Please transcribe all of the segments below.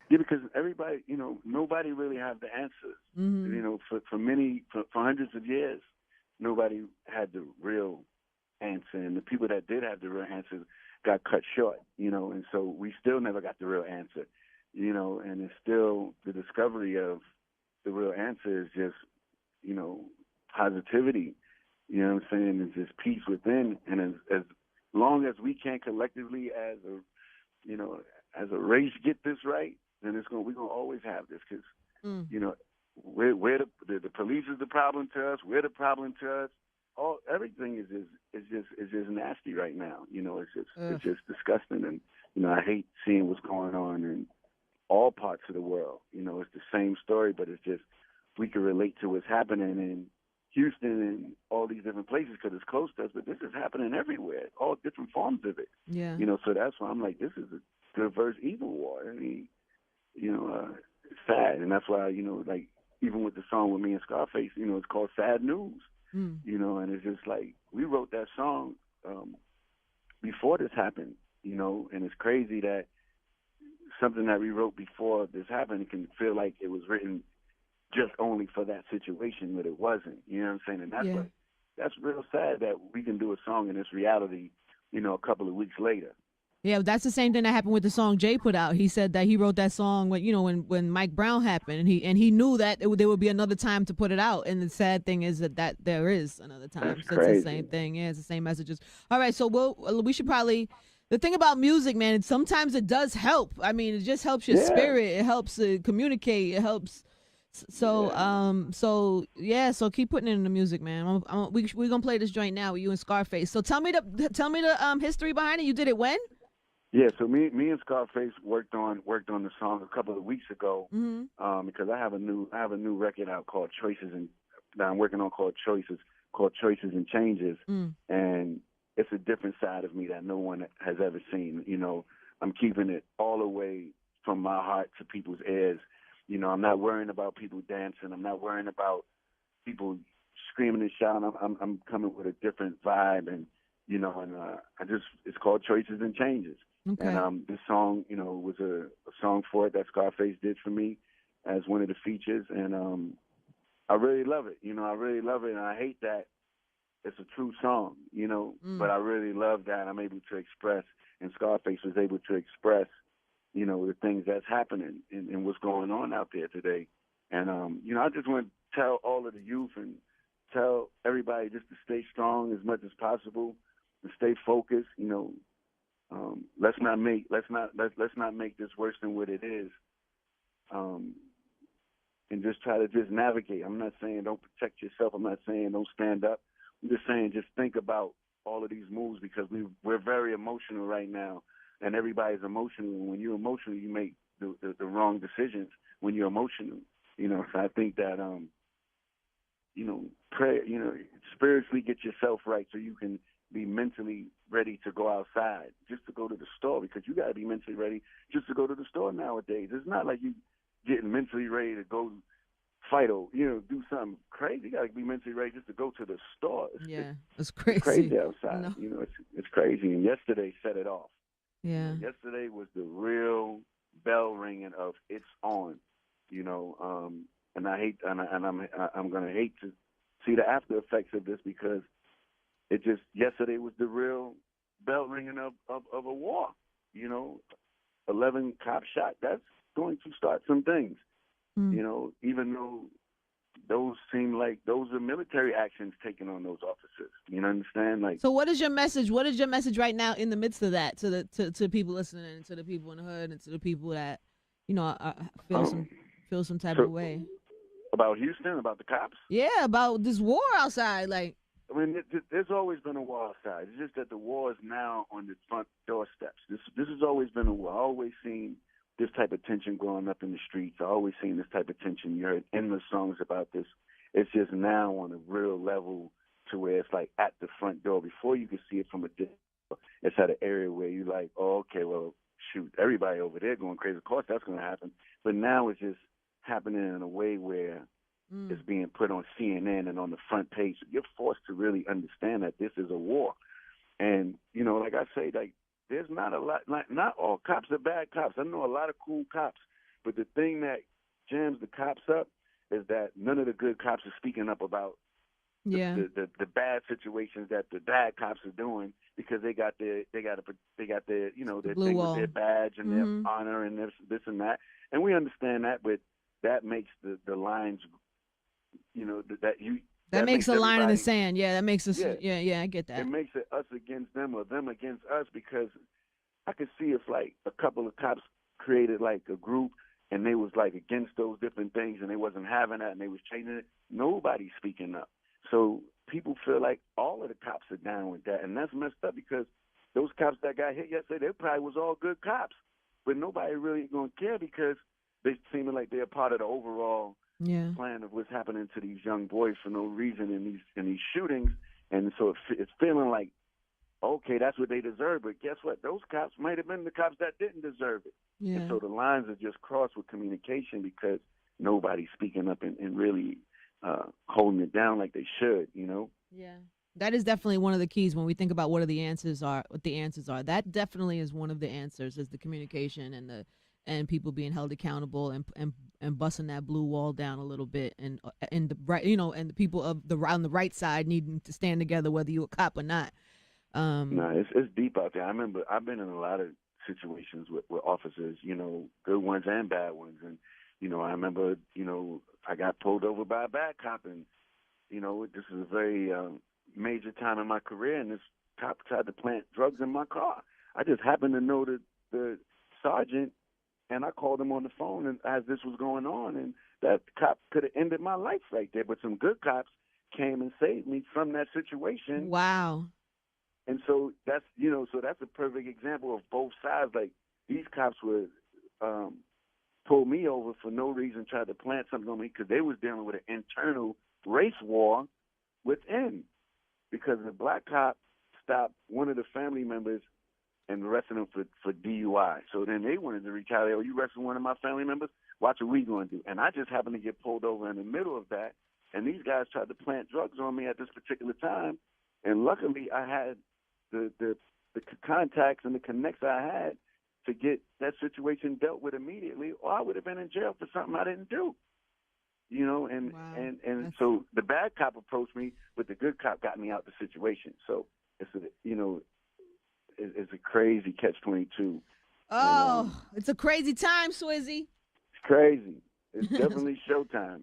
Yeah, because everybody, nobody really had the answers. Mm-hmm. For hundreds of years, nobody had the real answer, and the people that did have the real answer got cut short. And so we still never got the real answer. And it's still the discovery of the real answer is just, you know, positivity. You know what I'm saying? It's just peace within, and as long as we can collectively, you know, as a race, get this right, then we're gonna always have this because Mm. you know we're the police is the problem to us. We're the problem to us. Everything is just nasty right now. Ugh. It's just disgusting, and I hate seeing what's going on in all parts of the world. It's the same story, but it's just we can relate to what's happening in Houston and all these different places because it's close to us. But this is happening everywhere, all different forms of it. Yeah. So that's why I'm like, this is a good versus evil war. I mean, it's sad, and that's why like even with the song with me and Scarface, it's called Sad News. Mm. And it's just like we wrote that song before this happened. And it's crazy that something that we wrote before this happened can feel like it was written just only for that situation, but it wasn't. You know what I'm saying? And Yeah. that's real sad that we can do a song in this reality, a couple of weeks later. Yeah, that's the same thing that happened with the song Jay put out. He said that he wrote that song when Mike Brown happened, and he knew that there would be another time to put it out. And the sad thing is that there is another That's time. So it's the crazy. same thing. Yeah, it's the same messages. All right, so we should probably. The thing about music, man, sometimes it does help. I mean, it just helps your Yeah, spirit. It helps communicate. It helps. So yeah. so keep putting it in the music, man. We're gonna play this joint now with you and Scarface. So tell me the history behind it. You did it when? Yeah, so me and Scarface worked on the song a couple of weeks ago, Mm-hmm. because I have a new record out called Choices and that I'm working on called Choices and Changes, Mm. and it's a different side of me that no one has ever seen. I'm keeping it all the way from my heart to people's ears. I'm not worrying about people dancing. I'm not worrying about people screaming and shouting. I'm coming with a different vibe, and it's called Choices and Changes. And Okay. this song, was a song for it that Scarface did for me as one of the features, and I really love it. I really love it, and I hate that it's a true song, but Mm. I really love that I'm able to express, and Scarface was able to express, the things that's happening and what's going on out there today. And, I just want to tell all of the youth and tell everybody just to stay strong as much as possible and stay focused. Let's not make this worse than what it is. Um, and just try to just navigate. I'm not saying don't protect yourself. I'm not saying don't stand up. I'm just saying just think about all of these moves because we're very emotional right now, and everybody's emotional. And when you're emotional, you make the wrong decisions when you're emotional. So I think that pray, spiritually get yourself right so you can be mentally ready to go outside, just to go to the store, because you got to be mentally ready just to go to the store nowadays. It's not like you getting mentally ready to go fight or, do something crazy. You got to be mentally ready just to go to the store. Yeah, it's It's crazy. crazy outside. No. It's crazy. And yesterday set it off. Yeah. Yesterday was the real bell ringing of it's on. And I hate, I'm gonna hate to see the after effects of this because yesterday was the real bell ringing of a war. You know, 11 cops shot. That's going to start some things. Mm. Even though those seem like those are military actions taken on those officers. You understand? Like, So what is your message? What is your message right now in the midst of that to people listening, to the people in the hood, and to the people that feel um, some type so of way? about Houston, about the cops. Yeah, about this war outside. Like, I mean, there's always been a war outside. It's just that the war is now on the front doorsteps. This has always been a war. I always seen this type of tension growing up in the streets. I always seen this type of tension. You heard endless songs about this. It's just now on a real level to where it's like at the front door. Before you could see it from a distance, it's at an area where you're like, oh, okay, well, shoot, everybody over there going crazy. Of course that's going to happen. But now it's just happening in a way where mm, is being put on CNN and on the front page. You're forced to really understand that this is a war. And, like I say, like there's not a lot, not all cops are bad cops. I know a lot of cool cops, But the thing that jams the cops up is that none of the good cops are speaking up about Yeah. the bad situations that the bad cops are doing because they got their their Blue thing wall. with their badge and their honor and this and that, and we understand that, but that makes the lines, That makes a line in the everybody. sand. Yeah, that makes us. Yeah, Yeah, I get that. it makes it us against them or them against us, because I could see if like a couple of cops created like a group and they was like against those different things and they wasn't having that and they was changing it. Nobody's speaking up. So people feel like all of the cops are down with that, and that's messed up because those cops that got hit yesterday, they probably was all good cops, but nobody really gonna care because they seeming like they're part of the overall plan of what's happening to these young boys for no reason in these shootings, and so it's feeling like, okay, that's what they deserve. But guess what? Those cops might have been the cops that didn't deserve it. Yeah. And so the lines are just crossed with communication because nobody's speaking up and really holding it down like they should, Yeah. That is definitely one of the keys when we think about what the answers are. That definitely is one of the answers, is the communication and people being held accountable and busting that blue wall down a little bit, and the right, and the people on the right side needing to stand together whether you're a cop or not. No, it's deep out there. I remember I've been in a lot of situations with officers, good ones and bad ones, and I remember I got pulled over by a bad cop, and this is a very major time in my career, and this cop tried to plant drugs in my car. I just happened to know the sergeant, and I called him on the phone and as this was going on, and that cop could have ended my life right there. But some good cops came and saved me from that situation. Wow. And so that's a perfect example of both sides. Like, these cops would pull me over for no reason, tried to plant something on me because they was dealing with an internal race war within. Because the black cop stopped one of the family members and arrested him for DUI. So then they wanted to retaliate. Oh, you arrested one of my family members? Watch what we going to do. And I just happened to get pulled over in the middle of that. And these guys tried to plant drugs on me at this particular time. And luckily, I had the contacts and the connects I had to get that situation dealt with immediately, or I would have been in jail for something I didn't do. And Wow. and so the bad cop approached me, but the good cop got me out the situation. So it's a crazy catch-22. Oh, And, it's a crazy time, Swizzy. it's crazy. It's definitely showtime.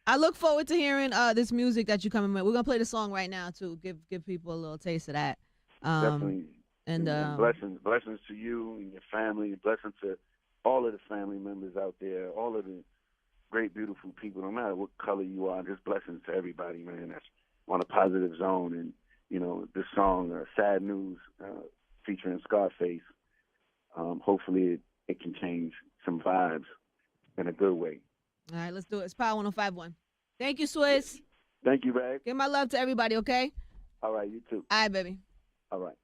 I look forward to hearing this music that you coming with. We're gonna play the song right now to give people a little taste of that. Definitely. And blessings to you and your family. Blessings to all of the family members out there, all of the great, beautiful people, no matter what color you are. Just blessings to everybody, man. That's on a positive zone. And this song, "Sad News," featuring Scarface. Hopefully, it can change some vibes in a good way. all right, let's do it. It's Power 105.1. Thank you, Swizz. Thank you, babe. Give my love to everybody, okay? All right, you too. All right, baby. All right.